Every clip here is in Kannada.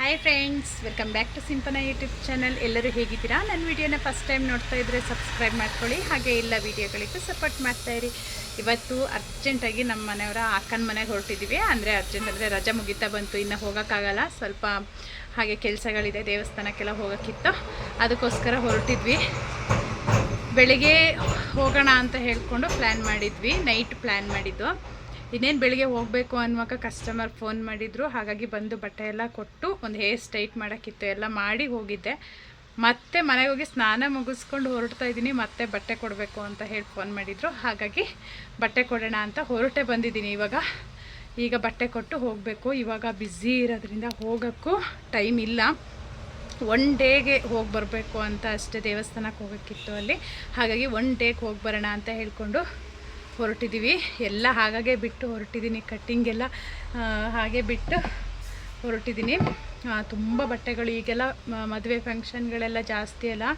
Hi friends, welcome back to Simpana YouTube channel. ಎಲ್ಲರೂ ಹೇಗಿದ್ದೀರಾ? ನನ್ನ ವಿಡಿಯೋನ ಫಸ್ಟ್ ಟೈಮ್ ನೋಡ್ತಾ ಇದ್ದರೆ ಸಬ್ಸ್ಕ್ರೈಬ್ ಮಾಡ್ಕೊಳ್ಳಿ, ಹಾಗೆ ಎಲ್ಲ ವೀಡಿಯೋಗಳಿಗೂ ಸಪೋರ್ಟ್ ಮಾಡ್ತಾಯಿರಿ. ಇವತ್ತು ಅರ್ಜೆಂಟಾಗಿ ನಮ್ಮ ಮನೆಯವರ ಅಕ್ಕನ ಮನೆಗೆ ಹೊರಟಿದ್ದೀವಿ. ಅಂದರೆ ಅರ್ಜೆಂಟ್ ಅಂದರೆ ರಜೆ ಮುಗಿತಾ ಬಂತು, ಇನ್ನು ಹೋಗೋಕ್ಕಾಗಲ್ಲ, ಸ್ವಲ್ಪ ಹಾಗೆ ಕೆಲಸಗಳಿದೆ, ದೇವಸ್ಥಾನಕ್ಕೆಲ್ಲ ಹೋಗೋಕ್ಕಿತ್ತು, ಅದಕ್ಕೋಸ್ಕರ ಹೊರಟಿದ್ವಿ. ಬೆಳಿಗ್ಗೆ ಹೋಗೋಣ ಅಂತ ಹೇಳ್ಕೊಂಡು ಪ್ಲ್ಯಾನ್ ಮಾಡಿದ್ವಿ, ನೈಟ್ ಪ್ಲ್ಯಾನ್ ಮಾಡಿದ್ದು. ಇನ್ನೇನು ಬೆಳಿಗ್ಗೆ ಹೋಗಬೇಕು ಅನ್ನುವಾಗ ಕಸ್ಟಮರ್ ಫೋನ್ ಮಾಡಿದರು, ಹಾಗಾಗಿ ಬಂದು ಬಟ್ಟೆ ಎಲ್ಲ ಕೊಟ್ಟು ಒಂದು ಹೇರ್ ಸ್ಟ್ರೈಟ್ ಮಾಡೋಕ್ಕಿತ್ತು, ಎಲ್ಲ ಮಾಡಿ ಹೋಗಿದ್ದೆ. ಮತ್ತೆ ಮನೆಗೆ ಹೋಗಿ ಸ್ನಾನ ಮುಗಿಸ್ಕೊಂಡು ಹೊರಡ್ತಾ ಇದ್ದೀನಿ, ಮತ್ತೆ ಬಟ್ಟೆ ಕೊಡಬೇಕು ಅಂತ ಹೇಳಿ ಫೋನ್ ಮಾಡಿದರು, ಹಾಗಾಗಿ ಬಟ್ಟೆ ಕೊಡೋಣ ಅಂತ ಹೊರಟೆ ಬಂದಿದ್ದೀನಿ. ಈಗ ಬಟ್ಟೆ ಕೊಟ್ಟು ಹೋಗಬೇಕು. ಇವಾಗ ಬ್ಯುಸಿ ಇರೋದ್ರಿಂದ ಹೋಗೋಕ್ಕೂ ಟೈಮ್ ಇಲ್ಲ. ಒನ್ ಡೇಗೆ ಹೋಗಿ ಬರಬೇಕು ಅಂತ ಅಷ್ಟೇ, ದೇವಸ್ಥಾನಕ್ಕೆ ಹೋಗೋಕ್ಕಿತ್ತು ಅಲ್ಲಿ, ಹಾಗಾಗಿ ಒನ್ ಡೇಗೆ ಹೋಗಿ ಬರೋಣ ಅಂತ ಹೇಳ್ಕೊಂಡು ಹೊರಟಿದ್ದೀವಿ. ಎಲ್ಲ ಹಾಗಾಗೆ ಬಿಟ್ಟು ಹೊರಟಿದ್ದೀನಿ, ಕಟ್ಟಿಂಗೆಲ್ಲ ಹಾಗೆ ಬಿಟ್ಟು ಹೊರಟಿದ್ದೀನಿ. ತುಂಬ ಬಟ್ಟೆಗಳು ಈಗೆಲ್ಲ ಮದುವೆ ಫಂಕ್ಷನ್ಗಳೆಲ್ಲ ಜಾಸ್ತಿ ಅಲ್ಲ,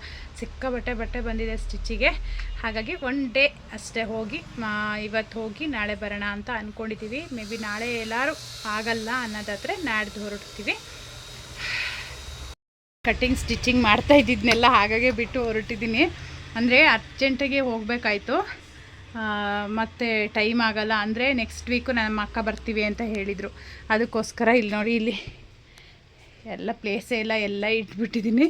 ಸಿಕ್ಕಾಪಟ್ಟೆ ಬಟ್ಟೆ ಸ್ಟಿಚ್ಚಿಗೆ, ಹಾಗಾಗಿ ಒನ್ ಡೇ ಅಷ್ಟೇ ಹೋಗಿ ಇವತ್ತು ಹೋಗಿ ನಾಳೆ ಬರೋಣ ಅಂತ ಅಂದ್ಕೊಂಡಿದ್ದೀವಿ. ಮೇ ಬಿ ನಾಳೆ ಎಲ್ಲರೂ ಆಗಲ್ಲ ಅನ್ನೋದಾದರೆ ನಾಡ್ದು ಹೊರಡ್ತೀವಿ. ಕಟ್ಟಿಂಗ್ ಸ್ಟಿಚ್ಚಿಂಗ್ ಮಾಡ್ತಾ ಇದ್ದಿದ್ದನ್ನೆಲ್ಲ ಹಾಗಾಗಿ ಬಿಟ್ಟು ಹೊರಟಿದ್ದೀನಿ. ಅಂದರೆ ಅರ್ಜೆಂಟಾಗಿ ಹೋಗಬೇಕಾಯ್ತು, ಮತ್ತು ಟೈಮ್ ಆಗಲ್ಲ. ಅಂದರೆ ನೆಕ್ಸ್ಟ್ ವೀಕು ನಮ್ಮ ಅಕ್ಕ ಬರ್ತೀವಿ ಅಂತ ಹೇಳಿದರು, ಅದಕ್ಕೋಸ್ಕರ ಇಲ್ಲಿ ನೋಡಿ, ಇಲ್ಲಿ ಎಲ್ಲ ಪ್ಲೇಸೇ ಎಲ್ಲ ಇಟ್ಬಿಟ್ಟಿದ್ದೀನಿ.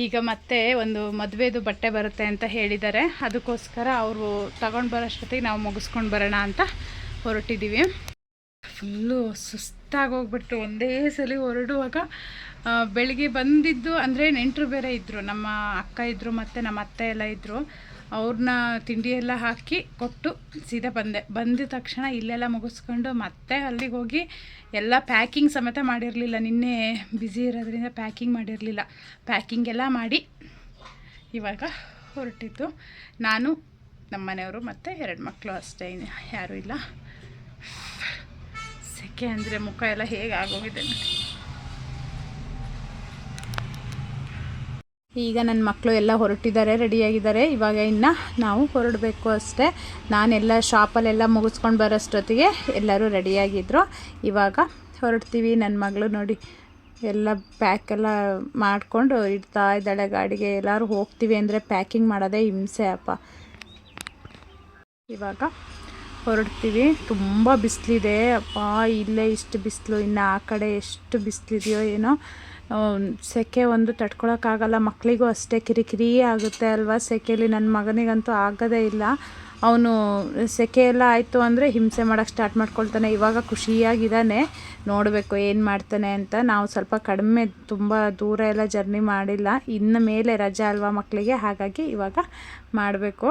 ಈಗ ಮತ್ತೆ ಒಂದು ಮದುವೆದು ಬಟ್ಟೆ ಬರುತ್ತೆ ಅಂತ ಹೇಳಿದ್ದಾರೆ, ಅದಕ್ಕೋಸ್ಕರ ಅವರು ತಗೊಂಡು ಬರೋಷ್ಟೊತ್ತಿಗೆ ನಾವು ಮುಗಿಸ್ಕೊಂಡು ಬರೋಣ ಅಂತ ಹೊರಟಿದ್ದೀವಿ. ಫುಲ್ಲು ಸುಸ್ತಾಗೋಗ್ಬಿಟ್ಟು ಒಂದೇ ಸಲ ಹೊರಡುವಾಗ. ಬೆಳಿಗ್ಗೆ ಬಂದಿದ್ದು ಅಂದರೆ ನೆಂಟರು ಬೇರೆ ಇದ್ದರು, ನಮ್ಮ ಅಕ್ಕ ಇದ್ದರು ಮತ್ತು ನಮ್ಮ ಅತ್ತೆ ಎಲ್ಲ ಇದ್ದರು. ಅವ್ರನ್ನ ತಿಂಡಿ ಎಲ್ಲ ಹಾಕಿ ಕೊಟ್ಟು ಸೀದಾ ಬಂದಿದ ತಕ್ಷಣ ಇಲ್ಲೆಲ್ಲ ಮುಗಿಸ್ಕೊಂಡು ಮತ್ತೆ ಅಲ್ಲಿಗೆ ಹೋಗಿ ಎಲ್ಲ ಪ್ಯಾಕಿಂಗ್ ಸಮೇತ ಮಾಡಿರಲಿಲ್ಲ. ನಿನ್ನೆ ಬ್ಯುಸಿ ಇರೋದ್ರಿಂದ ಪ್ಯಾಕಿಂಗ್ ಮಾಡಿರಲಿಲ್ಲ. ಪ್ಯಾಕಿಂಗ್ ಎಲ್ಲ ಮಾಡಿ ಇವಾಗ ಹೊರಟಿತ್ತು. ನಾನು, ನಮ್ಮ ಮನೆಯವರು ಮತ್ತು 2 ಮಕ್ಕಳು ಅಷ್ಟೇ, ಯಾರೂ ಇಲ್ಲ. ಸೆಕೆ ಅಂದರೆ ಮುಖ ಎಲ್ಲ ಹೇಗೆ ಆಗೋಗಿದೆ. ಈಗ ನನ್ನ ಮಕ್ಕಳು ಎಲ್ಲ ಹೊರಟಿದ್ದಾರೆ, ರೆಡಿಯಾಗಿದ್ದಾರೆ. ಇವಾಗ ಇನ್ನು ನಾವು ಹೊರಡಬೇಕು ಅಷ್ಟೇ. ನಾನೆಲ್ಲ ಶಾಪಲ್ಲೆಲ್ಲ ಮುಗಿಸ್ಕೊಂಡು ಬರೋಷ್ಟೊತ್ತಿಗೆ ಎಲ್ಲರೂ ರೆಡಿಯಾಗಿದ್ದರು. ಇವಾಗ ಹೊರಡ್ತೀವಿ. ನನ್ನ ಮಗಳು ನೋಡಿ ಎಲ್ಲ ಪ್ಯಾಕೆಲ್ಲ ಮಾಡಿಕೊಂಡು ಇಡ್ತಾ ಇದ್ದಾಳೆ ಗಾಡಿಗೆ. ಎಲ್ಲರೂ ಹೋಗ್ತೀವಿ ಅಂದರೆ ಪ್ಯಾಕಿಂಗ್ ಮಾಡೋದೇ ಹಿಂಸೆ ಅಪ್ಪ. ಇವಾಗ ಹೊರಡ್ತೀವಿ. ತುಂಬ ಬಿಸಿಲಿದೆ ಅಪ್ಪ, ಇಲ್ಲೇ ಇಷ್ಟು ಬಿಸಿಲು, ಇನ್ನು ಆ ಕಡೆ ಎಷ್ಟು ಬಿಸಿಲಿದೆಯೋ ಏನೋ. ಸೆಕೆ ಒಂದು ತಡ್ಕೊಳಕ್ಕಾಗಲ್ಲ. ಮಕ್ಕಳಿಗೂ ಅಷ್ಟೇ ಕಿರಿಕಿರಿ ಆಗುತ್ತೆ ಅಲ್ವಾ ಸೆಕೆಯಲ್ಲಿ. ನನ್ನ ಮಗನಿಗಂತೂ ಆಗೋದೇ ಇಲ್ಲ. ಅವನು ಸೆಕೆ ಎಲ್ಲ ಆಯಿತು ಅಂದರೆ ಹಿಂಸೆ ಮಾಡೋಕ್ಕೆ ಸ್ಟಾರ್ಟ್ ಮಾಡ್ಕೊಳ್ತಾನೆ. ಇವಾಗ ಖುಷಿಯಾಗಿದ್ದಾನೆ, ನೋಡಬೇಕು ಏನು ಮಾಡ್ತಾನೆ ಅಂತ. ನಾವು ಸ್ವಲ್ಪ ಕಡಿಮೆ, ತುಂಬ ದೂರ ಎಲ್ಲ ಜರ್ನಿ ಮಾಡಿಲ್ಲ. ಇನ್ನು ಮೇಲೆ ರಜೆ ಅಲ್ವಾ ಮಕ್ಕಳಿಗೆ, ಹಾಗಾಗಿ ಇವಾಗ ಮಾಡಬೇಕು.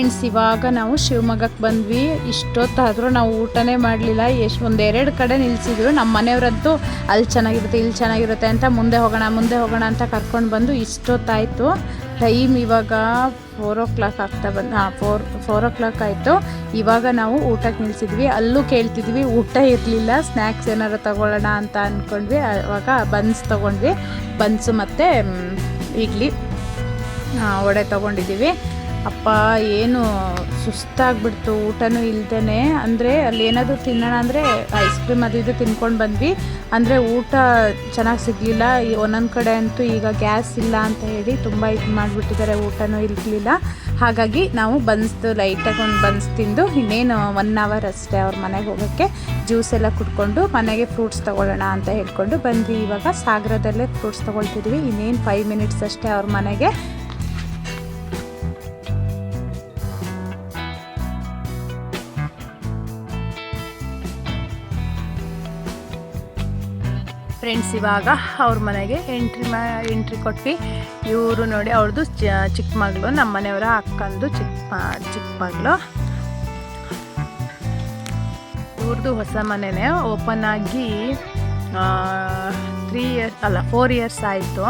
ಫ್ರೆಂಡ್ಸ್, ಇವಾಗ ನಾವು ಶಿವಮೊಗ್ಗಕ್ಕೆ ಬಂದ್ವಿ. ಇಷ್ಟೊತ್ತಾದರೂ ನಾವು ಊಟನೇ ಮಾಡಲಿಲ್ಲ. ಒಂದೆರಡು ಕಡೆ ನಿಲ್ಲಿಸಿದ್ರು. ನಮ್ಮ ಮನೆಯವರಂತೂ ಅಲ್ಲಿ ಚೆನ್ನಾಗಿರುತ್ತೆ ಇಲ್ಲಿ ಚೆನ್ನಾಗಿರುತ್ತೆ ಅಂತ ಮುಂದೆ ಹೋಗೋಣ ಅಂತ ಕರ್ಕೊಂಡು ಬಂದು ಇಷ್ಟೊತ್ತಾಯಿತು. ಟೈಮ್ ಇವಾಗ 4 ಆಗ್ತಾ ಬಂದು 4 ಆಯಿತು. ಇವಾಗ ನಾವು ಊಟಕ್ಕೆ ನಿಲ್ಲಿಸಿದ್ವಿ. ಅಲ್ಲೂ ಕೇಳ್ತಿದ್ವಿ, ಊಟ ಇರಲಿಲ್ಲ. ಸ್ನ್ಯಾಕ್ಸ್ ಏನಾರು ತೊಗೊಳ್ಳೋಣ ಅಂತ ಅಂದ್ಕೊಂಡ್ವಿ. ಆವಾಗ ಬನ್ಸ್ ತೊಗೊಂಡ್ವಿ. ಬನ್ಸು ಮತ್ತು ಇಡ್ಲಿ ವಡೆ ತೊಗೊಂಡಿದ್ದೀವಿ. ಅಪ್ಪ ಏನು ಸುಸ್ತಾಗ್ಬಿಡ್ತು ಊಟನೂ ಇಲ್ದೇ. ಅಂದರೆ ಅಲ್ಲಿ ಏನಾದರೂ ತಿನ್ನೋಣ ಅಂದರೆ ಐಸ್ ಕ್ರೀಮ್ ಅದು ಇದು ತಿನ್ಕೊಂಡು ಬಂದ್ವಿ. ಅಂದರೆ ಊಟ ಚೆನ್ನಾಗಿ ಸಿಗಲಿಲ್ಲ. ಒಂದೊಂದು ಕಡೆ ಅಂತೂ ಈಗ ಗ್ಯಾಸ್ ಇಲ್ಲ ಅಂತ ಹೇಳಿ ತುಂಬ ಇದು ಮಾಡಿಬಿಟ್ಟಿದ್ದಾರೆ, ಊಟನೂ ಇರಲಿಲ್ಲ. ಹಾಗಾಗಿ ನಾವು ಲೈಟಾಗಿ ಒಂದು ಬನ್ಸ್ ತಿಂದು ಇನ್ನೇನು 1 ಅವರ್ ಅಷ್ಟೇ ಅವ್ರ ಮನೆಗೆ ಹೋಗೋಕ್ಕೆ. ಜ್ಯೂಸ್ ಎಲ್ಲ ಕುಟ್ಕೊಂಡು ಮನೆಗೆ ಫ್ರೂಟ್ಸ್ ತೊಗೊಳ್ಳೋಣ ಅಂತ ಹೇಳ್ಕೊಂಡು ಬಂದ್ವಿ. ಇವಾಗ ಸಾಗರದಲ್ಲೇ ಫ್ರೂಟ್ಸ್ ತೊಗೊಳ್ತಿದ್ವಿ. ಇನ್ನೇನು 5 ಮಿನಿಟ್ಸ್ ಅಷ್ಟೇ ಅವ್ರ ಮನೆಗೆ. ಫ್ರೆಂಡ್ಸ್, ಇವಾಗ ಅವ್ರ ಮನೆಗೆ ಎಂಟ್ರಿ ಕೊಟ್ವಿ. ಇವರು ನೋಡಿ, ಅವ್ರದ್ದು ಚಿಕ್ಕ ಮಗಳು, ನಮ್ಮ ಮನೆಯವರ ಅಕ್ಕಂದು ಚಿಕ್ಕ ಮಗಳು. ಇವ್ರದ್ದು ಹೊಸ ಮನೆನೇ ಓಪನ್ ಆಗಿ 4 ಇಯರ್ಸ್ ಆಯಿತು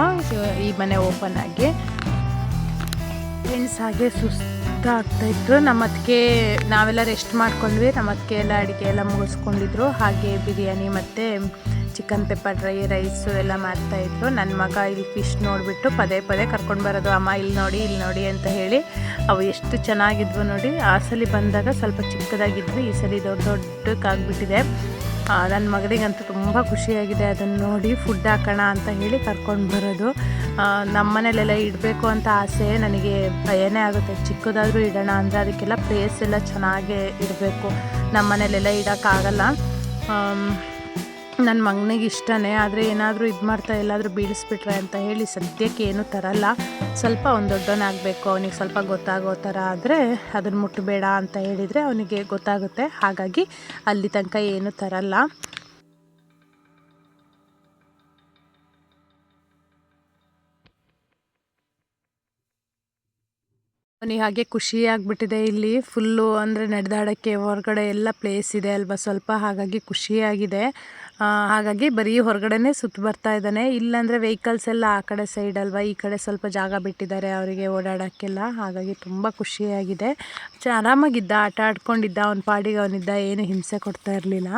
ಈ ಮನೆ ಓಪನ್ ಆಗಿ. ಫ್ರೆಂಡ್ಸ್, ಹಾಗೆ ಸುಸ್ತಾಗ್ತಾಯಿತ್ತು. ನಮ್ಮ ಅತ್ತಿಗೆ ನಾವೆಲ್ಲ ರೆಸ್ಟ್ ಮಾಡ್ಕೊಂಡ್ವಿ. ನಮ್ಮ ಅತ್ತಿಗೆ ಎಲ್ಲ ಅಡುಗೆ ಎಲ್ಲ ಮುಗಿಸ್ಕೊಂಡಿದ್ರು. ಹಾಗೆ ಬಿರಿಯಾನಿ ಮತ್ತು ಚಿಕನ್ ಪೆಪ್ಪರ್ ರೈಸು ಎಲ್ಲ ಮಾಡ್ತಾಯಿದ್ರು. ನನ್ನ ಮಗ ಇಲ್ಲಿ ಫಿಶ್ ನೋಡಿಬಿಟ್ಟು ಪದೇ ಕರ್ಕೊಂಡು ಬರೋದು, ಅಮ್ಮ ಇಲ್ಲಿ ನೋಡಿ ಅಂತ ಹೇಳಿ. ಅವು ಎಷ್ಟು ಚೆನ್ನಾಗಿದ್ವು ನೋಡಿ. ಆ ಸಲ ಬಂದಾಗ ಸ್ವಲ್ಪ ಚಿಕ್ಕದಾಗಿದ್ವು, ಈ ಸಲ ದೊಡ್ಡಕ್ಕಾಗ್ಬಿಟ್ಟಿದೆ. ನನ್ನ ಮಗಳಿಗಂತೂ ತುಂಬ ಖುಷಿಯಾಗಿದೆ ಅದನ್ನು ನೋಡಿ. ಫುಡ್ ಹಾಕೋಣ ಅಂತ ಹೇಳಿ ಕರ್ಕೊಂಡು ಬರೋದು. ನಮ್ಮ ಮನೇಲೆಲ್ಲ ಇಡಬೇಕು ಅಂತ ಆಸೆ, ನನಗೆ ಭಯನೇ ಆಗುತ್ತೆ. ಚಿಕ್ಕದಾದರೂ ಇಡೋಣ ಅಂದರೆ ಅದಕ್ಕೆಲ್ಲ ಪ್ಲೇಸ್ ಎಲ್ಲ ಚೆನ್ನಾಗೇ ಇಡಬೇಕು. ನಮ್ಮ ಮನೇಲೆಲ್ಲ ಇಡೋಕ್ಕಾಗಲ್ಲ. ನನ್ನ ಮಗನಿಗೆ ಇಷ್ಟನೇ, ಆದರೆ ಏನಾದರೂ ಇದು ಮಾಡ್ತಾ ಎಲ್ಲಾದರೂ ಬೀಳಿಸ್ಬಿಟ್ರೆ ಅಂತ ಹೇಳಿ ಸದ್ಯಕ್ಕೆ ಏನೂ ತರಲ್ಲ. ಸ್ವಲ್ಪ ಒಂದು ದೊಡ್ಡವನಾಗಬೇಕು, ಅವನಿಗೆ ಸ್ವಲ್ಪ ಗೊತ್ತಾಗೋ ಥರ ಆದರೆ ಅದನ್ನು ಮುಟ್ಟಬೇಡ ಅಂತ ಹೇಳಿದರೆ ಅವನಿಗೆ ಗೊತ್ತಾಗುತ್ತೆ. ಹಾಗಾಗಿ ಅಲ್ಲಿ ತನಕ ಏನೂ ತರಲ್ಲ. ಅವನಿಗೆ ಹಾಗೆ ಖುಷಿಯಾಗಿಬಿಟ್ಟಿದೆ. ಇಲ್ಲಿ ಫುಲ್ಲು ಅಂದರೆ ನಡೆದಾಡೋಕ್ಕೆ ಹೊರಗಡೆ ಎಲ್ಲ ಪ್ಲೇಸ್ ಇದೆ ಅಲ್ವಾ ಸ್ವಲ್ಪ, ಹಾಗಾಗಿ ಖುಷಿಯಾಗಿದೆ. ಹಾಗಾಗಿ ಬರೀ ಹೊರಗಡೆನೇ ಸುತ್ತ ಬರ್ತಾ ಇದ್ದಾನೆ. ಇಲ್ಲಾಂದರೆ ವೆಹಿಕಲ್ಸ್ ಎಲ್ಲ ಆ ಕಡೆ ಸೈಡ್ ಅಲ್ವಾ, ಈ ಕಡೆ ಸ್ವಲ್ಪ ಜಾಗ ಬಿಟ್ಟಿದ್ದಾರೆ ಅವರಿಗೆ ಓಡಾಡೋಕ್ಕೆಲ್ಲ. ಹಾಗಾಗಿ ತುಂಬ ಖುಷಿಯಾಗಿದೆ. ಆರಾಮಾಗಿದ್ದ, ಆಟ ಆಡ್ಕೊಂಡಿದ್ದ, ಅವನ ಪಾಡಿಗೆ ಅವನಿದ್ದ, ಏನು ಹಿಂಸೆ ಕೊಡ್ತಾ ಇರಲಿಲ್ಲ.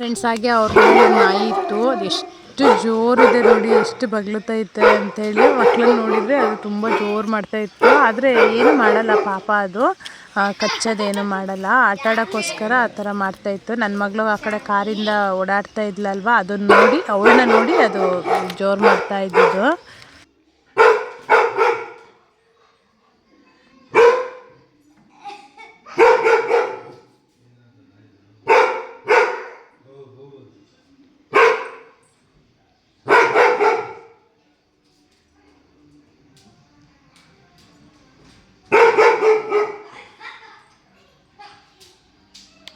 ಫ್ರೆಂಡ್ಸ್, ಹಾಗೆ ಅವ್ರ ನಾಯಿ ಇತ್ತು. ಅದು ಎಷ್ಟು ಜೋರಿದೆ ನೋಡಿ, ಎಷ್ಟು ಬಗ್ಲುತ್ತೈತೆ ಅಂತೇಳಿ. ಮಕ್ಕಳನ್ನ ನೋಡಿದರೆ ಅದು ತುಂಬ ಜೋರು ಮಾಡ್ತಾಯಿತ್ತು. ಆದರೆ ಏನು ಮಾಡಲ್ಲ ಪಾಪ, ಅದು ಕಚ್ಚೋದೇನು ಮಾಡಲ್ಲ. ಆಟ ಆಡೋಕ್ಕೋಸ್ಕರ ಆ ಥರ ಮಾಡ್ತಾಯಿತ್ತು. ನನ್ನ ಮಗಳು ಆ ಕಡೆ ಕಾರಿಂದ ಓಡಾಡ್ತಾ ಇದ್ಲಲ್ವ, ಅವಳನ್ನ ನೋಡಿ ಅದು ಜೋರು ಮಾಡ್ತಾ ಇದ್ದಿದ್ದು.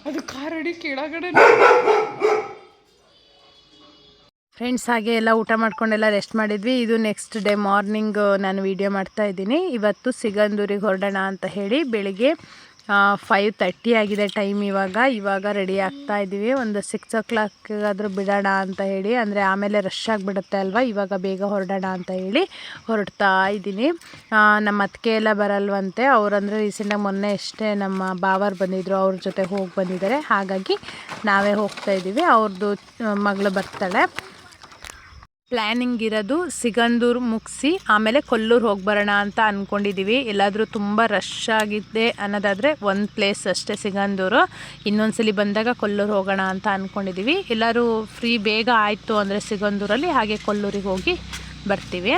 ಅದು ಕಾರಡಿ ಕೆಳಗಡೆ. ಫ್ರೆಂಡ್ಸ್, ಹಾಗೆ ಎಲ್ಲ ಊಟ ಮಾಡ್ಕೊಂಡೆಲ್ಲ ರೆಸ್ಟ್ ಮಾಡಿದ್ವಿ. ಇದು ನೆಕ್ಸ್ಟ್ ಡೇ ಮಾರ್ನಿಂಗ್ ನಾನು ವಿಡಿಯೋ ಮಾಡ್ತಾ ಇದ್ದೀನಿ. ಇವತ್ತು ಸಿಗಂದೂರಿಗೆ ಹೊರಡೋಣ ಅಂತ ಹೇಳಿ ಬೆಳಿಗ್ಗೆ 5:30 ಆಗಿದೆ ಟೈಮ್. ಇವಾಗ ರೆಡಿ ಆಗ್ತಾ ಇದ್ದೀವಿ. ಒಂದು 6 o'clock ಆದರೂ ಬಿಡೋಣ ಅಂತ ಹೇಳಿ, ಅಂದರೆ ಆಮೇಲೆ ರಶ್ ಆಗಿಬಿಡುತ್ತೆ ಅಲ್ವಾ. ಇವಾಗ ಬೇಗ ಹೊರಡೋಣ ಅಂತ ಹೇಳಿ ಹೊರಡ್ತಾ ಇದ್ದೀನಿ. ನಮ್ಮ ಅತ್ತಿಗೆ ಎಲ್ಲ ಬರಲ್ವಂತೆ. ಅವರಂದರೆ ರೀಸೆಂಟಾಗಿ ಮೊನ್ನೆ ಅಷ್ಟೇ ನಮ್ಮ ಬಾವರು ಬಂದಿದ್ದರು, ಅವ್ರ ಜೊತೆ ಹೋಗಿ ಬಂದಿದ್ದಾರೆ. ಹಾಗಾಗಿ ನಾವೇ ಹೋಗ್ತಾ ಇದ್ದೀವಿ. ಅವ್ರದ್ದು ಮಗಳು ಬರ್ತಾಳೆ. ಪ್ಲ್ಯಾನಿಂಗ್ ಇರೋದು ಸಿಗಂದೂರು ಮುಗಿಸಿ ಆಮೇಲೆ ಕೊಲ್ಲೂರು ಹೋಗಿ ಬರೋಣ ಅಂತ ಅಂದ್ಕೊಂಡಿದ್ದೀವಿ. ಎಲ್ಲಾದರೂ ತುಂಬ ರಶ್ ಆಗಿದೆ ಅನ್ನೋದಾದರೆ ಒಂದು ಪ್ಲೇಸ್ ಅಷ್ಟೇ ಸಿಗಂದೂರು. ಇನ್ನೊಂದ್ಸಲಿ ಬಂದಾಗ ಕೊಲ್ಲೂರು ಹೋಗೋಣ ಅಂತ ಅಂದ್ಕೊಂಡಿದ್ದೀವಿ. ಎಲ್ಲರೂ ಫ್ರೀ ಬೇಗ ಆಯಿತು ಅಂದರೆ ಸಿಗಂದೂರಲ್ಲಿ, ಹಾಗೆ ಕೊಲ್ಲೂರಿಗೆ ಹೋಗಿ ಬರ್ತೀವಿ.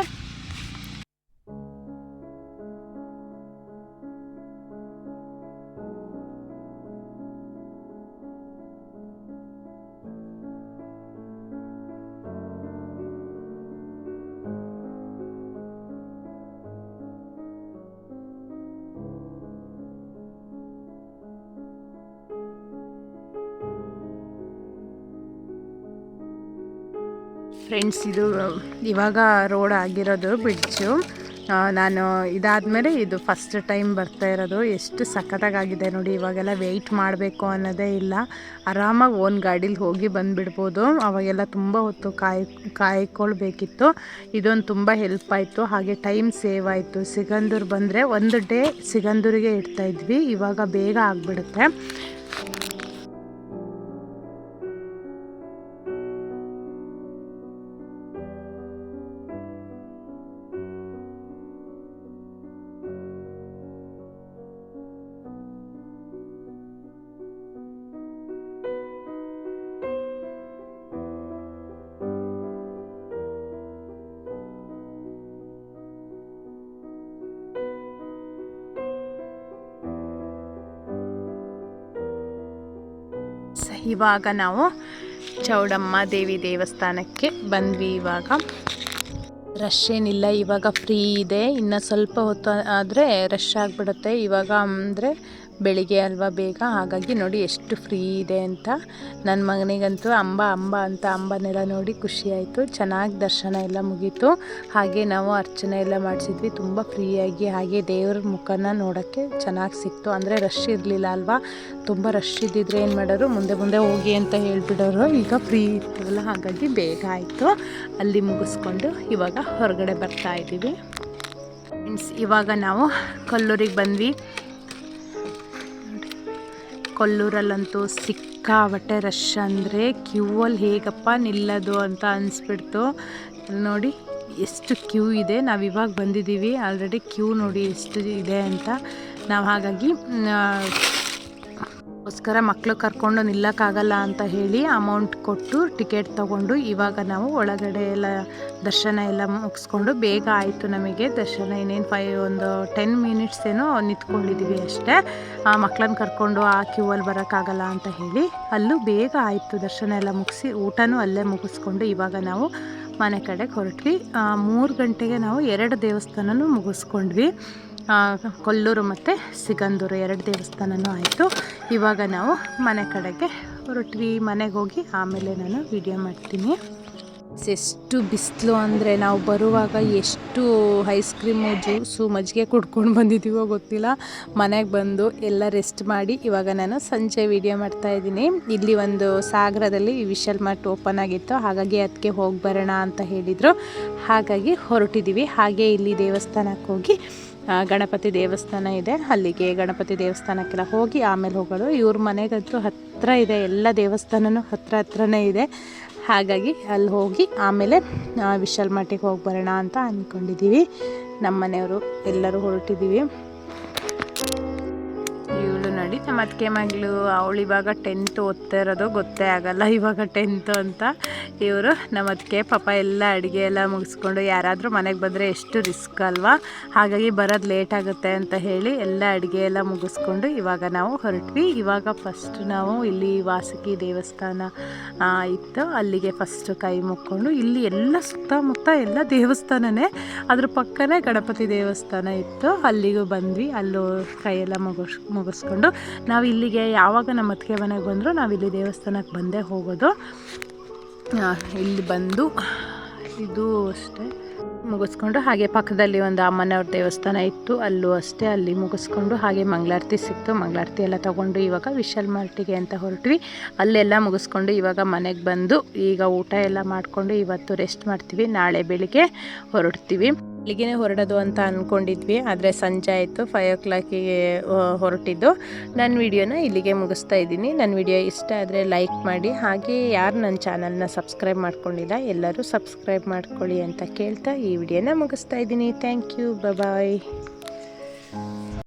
ಫ್ರೆಂಡ್ಸ್, ಇದು ಇವಾಗ ರೋಡ್ ಆಗಿರೋದು ಬ್ರಿಡ್ಜು. ನಾನು ಇದಾದಮೇಲೆ ಇದು ಫಸ್ಟ್ ಟೈಮ್ ಬರ್ತಾ ಇರೋದು. ಎಷ್ಟು ಸಖತ್ತಾಗಿದೆ ನೋಡಿ. ಇವಾಗೆಲ್ಲ ವೆಯ್ಟ್ ಮಾಡಬೇಕು ಅನ್ನೋದೇ ಇಲ್ಲ, ಆರಾಮಾಗಿ ಓನ್ ಗಾಡೀಲಿ ಹೋಗಿ ಬಂದುಬಿಡ್ಬೋದು. ಅವಾಗೆಲ್ಲ ತುಂಬ ಹೊತ್ತು ಕಾಯ್ಕೊಳ್ಬೇಕಿತ್ತು. ಇದೊಂದು ತುಂಬ ಹೆಲ್ಪ್ ಆಯಿತು, ಹಾಗೆ ಟೈಮ್ ಸೇವ್ ಆಯಿತು. ಸಿಗಂದೂರು ಬಂದರೆ ಒಂದು ಡೇ ಸಿಗಂದೂರಿಗೆ ಇಡ್ತಾಯಿದ್ವಿ, ಇವಾಗ ಬೇಗ ಆಗಿಬಿಡುತ್ತೆ. ಇವಾಗ ನಾವು ಚೌಡಮ್ಮ ದೇವಿ ದೇವಸ್ಥಾನಕ್ಕೆ ಬಂದ್ವಿ. ಇವಾಗ ರಶ್ ಏನಿಲ್ಲ, ಇವಾಗ ಫ್ರೀ ಇದೆ. ಇನ್ನು ಸ್ವಲ್ಪ ಹೊತ್ತು ಆದರೆ ರಶ್ ಆಗಿಬಿಡುತ್ತೆ. ಇವಾಗ ಅಂದರೆ ಬೆಳಿಗ್ಗೆ ಅಲ್ವಾ ಬೇಗ, ಹಾಗಾಗಿ ನೋಡಿ ಎಷ್ಟು ಫ್ರೀ ಇದೆ ಅಂತ. ನನ್ನ ಮಗನಿಗಂತೂ ಅಂಬ ಅಂತ ಅಂಬನೆಲ್ಲ ನೋಡಿ ಖುಷಿ ಆಯಿತು. ಚೆನ್ನಾಗಿ ದರ್ಶನ ಎಲ್ಲ ಮುಗೀತು. ಹಾಗೆ ನಾವು ಅರ್ಚನೆ ಎಲ್ಲ ಮಾಡಿಸಿದ್ವಿ ತುಂಬ ಫ್ರೀಯಾಗಿ. ಹಾಗೆ ದೇವ್ರ ಮುಖನ ನೋಡೋಕ್ಕೆ ಚೆನ್ನಾಗಿ ಸಿಕ್ತು. ಅಂದರೆ ರಶ್ ಇರಲಿಲ್ಲ ಅಲ್ವಾ, ತುಂಬ ರಶ್ ಇದ್ದಿದ್ರೆ ಏನು ಮಾಡೋರು, ಮುಂದೆ ಹೋಗಿ ಅಂತ ಹೇಳ್ಬಿಡೋರು. ಈಗ ಫ್ರೀ ಇರ್ತವಲ್ಲ, ಹಾಗಾಗಿ ಬೇಗ ಆಯಿತು. ಅಲ್ಲಿ ಮುಗಿಸ್ಕೊಂಡು ಇವಾಗ ಹೊರಗಡೆ ಬರ್ತಾ ಇದ್ದೀವಿ ಫ್ರೆಂಡ್ಸ್. ಇವಾಗ ನಾವು ಕೊಲ್ಲೂರಿಗೆ ಬಂದ್ವಿ. ಕೊಲ್ಲೂರಲ್ಲಂತೂ ಸಿಕ್ಕಾಪಟ್ಟೆ ರಶ್, ಅಂದರೆ ಕ್ಯೂವಲ್ಲಿ ಹೇಗಪ್ಪ ನಿಲ್ಲೋದು ಅಂತ ಅನಿಸ್ಬಿಡ್ತು. ನೋಡಿ ಎಷ್ಟು ಕ್ಯೂ ಇದೆ. ನಾವು ಇವಾಗ ಬಂದಿದ್ದೀವಿ, ಆಲ್ರೆಡಿ ಕ್ಯೂ ನೋಡಿ ಎಷ್ಟು ಇದೆ ಅಂತ. ನಾವು ಹಾಗಾಗಿ ಗೋಸ್ಕರ ಮಕ್ಕಳು ಕರ್ಕೊಂಡು ನಿಲ್ಲಕ್ಕಾಗಲ್ಲ ಅಂತ ಹೇಳಿ ಅಮೌಂಟ್ ಕೊಟ್ಟು ಟಿಕೆಟ್ ತೊಗೊಂಡು ಇವಾಗ ನಾವು ಒಳಗಡೆ ಎಲ್ಲ ದರ್ಶನ ಎಲ್ಲ ಮುಗಿಸ್ಕೊಂಡು ಬೇಗ ಆಯಿತು ನಮಗೆ ದರ್ಶನ. ಇನ್ನೇನು ಒಂದು 10 ಮಿನಿಟ್ಸ್ ಏನೋ ನಿಂತ್ಕೊಂಡಿದ್ದೀವಿ ಅಷ್ಟೇ. ಮಕ್ಕಳನ್ನ ಕರ್ಕೊಂಡು ಆ ಕ್ಯೂವಲ್ಲಿ ಬರೋಕ್ಕಾಗಲ್ಲ ಅಂತ ಹೇಳಿ ಅಲ್ಲೂ ಬೇಗ ಆಯಿತು ದರ್ಶನ ಎಲ್ಲ ಮುಗಿಸಿ, ಊಟನೂ ಅಲ್ಲೇ ಮುಗಿಸ್ಕೊಂಡು ಇವಾಗ ನಾವು ಮನೆ ಕಡೆಗೆ ಹೊರಟ್ವಿ. 3 ಗಂಟೆಗೆ ನಾವು 2 ದೇವಸ್ಥಾನನೂ ಮುಗಿಸ್ಕೊಂಡ್ವಿ. ಕೊಲ್ಲೂರು ಮತ್ತು ಸಿಗಂದೂರು 2 ದೇವಸ್ಥಾನನೂ ಆಯಿತು. ಇವಾಗ ನಾವು ಮನೆ ಕಡೆಗೆ ಹೊರಟ್ವಿ. ಮನೆಗೆ ಹೋಗಿ ಆಮೇಲೆ ನಾನು ವಿಡಿಯೋ ಮಾಡ್ತೀನಿ. ಎಷ್ಟು ಬಿಸಿಲು ಅಂದರೆ ನಾವು ಬರುವಾಗ ಎಷ್ಟು ಐಸ್ ಕ್ರೀಮು ಜ್ಯೂಸು ಮಜ್ಜಿಗೆ ಕುಡ್ಕೊಂಡು ಬಂದಿದ್ದೀವೋ ಗೊತ್ತಿಲ್ಲ. ಮನೆಗೆ ಬಂದು ಎಲ್ಲ ರೆಸ್ಟ್ ಮಾಡಿ ಇವಾಗ ನಾನು ಸಂಜೆ ವಿಡಿಯೋ ಮಾಡ್ತಾಯಿದ್ದೀನಿ. ಇಲ್ಲಿ ಒಂದು ಸಾಗರದಲ್ಲಿ ವಿಶಾಲ್ ಮಾರ್ಟ್ ಓಪನ್ ಆಗಿತ್ತು, ಹಾಗಾಗಿ ಅದಕ್ಕೆ ಹೋಗಿ ಬರೋಣ ಅಂತ ಹೇಳಿದರು. ಹಾಗಾಗಿ ಹೊರಟಿದ್ದೀವಿ. ಹಾಗೆ ಇಲ್ಲಿ ದೇವಸ್ಥಾನಕ್ಕೆ ಹೋಗಿ ಗಣಪತಿ ದೇವಸ್ಥಾನ ಇದೆ, ಅಲ್ಲಿಗೆ ಗಣಪತಿ ದೇವಸ್ಥಾನಕ್ಕೆಲ್ಲ ಹೋಗಿ ಆಮೇಲೆ ಹೋಗೋದು. ಇವ್ರ ಮನೆಗಂತೂ ಹತ್ತಿರ ಇದೆ, ಎಲ್ಲ ದೇವಸ್ಥಾನನೂ ಹತ್ರನೇ ಇದೆ. ಹಾಗಾಗಿ ಅಲ್ಲಿ ಹೋಗಿ ಆಮೇಲೆ ವಿಶಾಲ್ ಮಾರ್ಟಿಗೆ ಹೋಗಿ ಬರೋಣ ಅಂತ ಅಂದ್ಕೊಂಡಿದ್ದೀವಿ. ನಮ್ಮ ಮನೆಯವರು ಎಲ್ಲರೂ ಹೊರಟಿದ್ದೀವಿ. ಇವಳು ನೋಡಿ ನಮ್ಮ ಅತ್ತಿಗೆ ಮಗಳು, ಅವಳು ಇವಾಗ 10th ಓದ್ತಾ ಇರೋದು, ಗೊತ್ತೇ ಆಗಲ್ಲ ಇವಾಗ 10th ಅಂತ. ಇವರು ನಮ್ಮ ಅತ್ತಿಗೆ ಪಾಪ ಎಲ್ಲ ಅಡುಗೆ ಎಲ್ಲ ಮುಗಿಸ್ಕೊಂಡು, ಯಾರಾದರೂ ಮನೆಗೆ ಬಂದರೆ ಎಷ್ಟು ರಿಸ್ಕ್ ಅಲ್ವಾ, ಹಾಗಾಗಿ ಬರೋದು ಲೇಟ್ ಆಗುತ್ತೆ ಅಂತ ಹೇಳಿ ಎಲ್ಲ ಅಡುಗೆ ಎಲ್ಲ ಮುಗಿಸ್ಕೊಂಡು ಇವಾಗ ನಾವು ಹೊರಟ್ವಿ. ಇವಾಗ ಫಸ್ಟ್ ನಾವು ಇಲ್ಲಿ ವಾಸುಕಿ ದೇವಸ್ಥಾನ ಇತ್ತು, ಅಲ್ಲಿಗೆ ಫಸ್ಟ್ ಕೈ ಮುಕ್ಕೊಂಡು, ಇಲ್ಲಿ ಎಲ್ಲ ಸುತ್ತಮುತ್ತ ಎಲ್ಲ ದೇವಸ್ಥಾನನೇ, ಅದ್ರ ಪಕ್ಕನೇ ಗಣಪತಿ ದೇವಸ್ಥಾನ ಇತ್ತು, ಅಲ್ಲಿಗೂ ಬಂದ್ವಿ. ಅಲ್ಲೂ ಕೈಯೆಲ್ಲ ಮುಗಿಸ್ಕೊಂಡು ನಾವು ಇಲ್ಲಿಗೆ ಯಾವಾಗ ನಮ್ಮ ಅತ್ತಿಗೆ ಮನೆಗೆ ಬಂದರೂ ನಾವು ಇಲ್ಲಿ ದೇವಸ್ಥಾನಕ್ಕೆ ಬಂದೇ ಹೋಗೋದು. ಇಲ್ಲಿ ಬಂದು ಇದು ಅಷ್ಟೇ ಮುಗಿಸ್ಕೊಂಡು, ಹಾಗೆ ಪಕ್ಕದಲ್ಲಿ ಒಂದು ಅಮ್ಮನವ್ರ ದೇವಸ್ಥಾನ ಇತ್ತು, ಅಲ್ಲೂ ಅಷ್ಟೇ ಅಲ್ಲಿ ಮುಗಿಸ್ಕೊಂಡು, ಹಾಗೆ ಮಂಗಳಾರತಿ ಸಿಕ್ತು, ಮಂಗಳಾರತಿ ಎಲ್ಲ ತೊಗೊಂಡು ಇವಾಗ ವಿಶಾಲ್ ಮಾರ್ಟಿಗೆ ಅಂತ ಹೊರಟ್ವಿ. ಅಲ್ಲೆಲ್ಲ ಮುಗಿಸ್ಕೊಂಡು ಇವಾಗ ಮನೆಗೆ ಬಂದು ಈಗ ಊಟ ಎಲ್ಲ ಮಾಡಿಕೊಂಡು ಇವತ್ತು ರೆಸ್ಟ್ ಮಾಡ್ತೀವಿ. ನಾಳೆ ಬೆಳಿಗ್ಗೆ ಹೊರಡ್ತೀವಿ. ಬೆಳಿಗ್ಗೆ ಹೊರಡೋದು ಅಂತ ಅಂದ್ಕೊಂಡಿದ್ವಿ, ಆದರೆ ಸಂಜೆ ಆಯಿತು. 5 o'clockಗೆ ಹೊರಟಿದ್ದು. ನನ್ನ ವಿಡಿಯೋನ ಇಲ್ಲಿಗೆ ಮುಗಿಸ್ತಾ ಇದ್ದೀನಿ. ನನ್ನ ವಿಡಿಯೋ ಇಷ್ಟ ಆದರೆ ಲೈಕ್ ಮಾಡಿ, ಹಾಗೆ ಯಾರು ನನ್ನ ಚಾನಲ್ನ ಸಬ್ಸ್ಕ್ರೈಬ್ ಮಾಡ್ಕೊಂಡಿಲ್ಲ ಎಲ್ಲರೂ ಸಬ್ಸ್ಕ್ರೈಬ್ ಮಾಡ್ಕೊಳ್ಳಿ ಅಂತ ಕೇಳ್ತಾ ಈ ವಿಡಿಯೋನ ಮುಗಿಸ್ತಾ ಇದ್ದೀನಿ. Thank you, bye.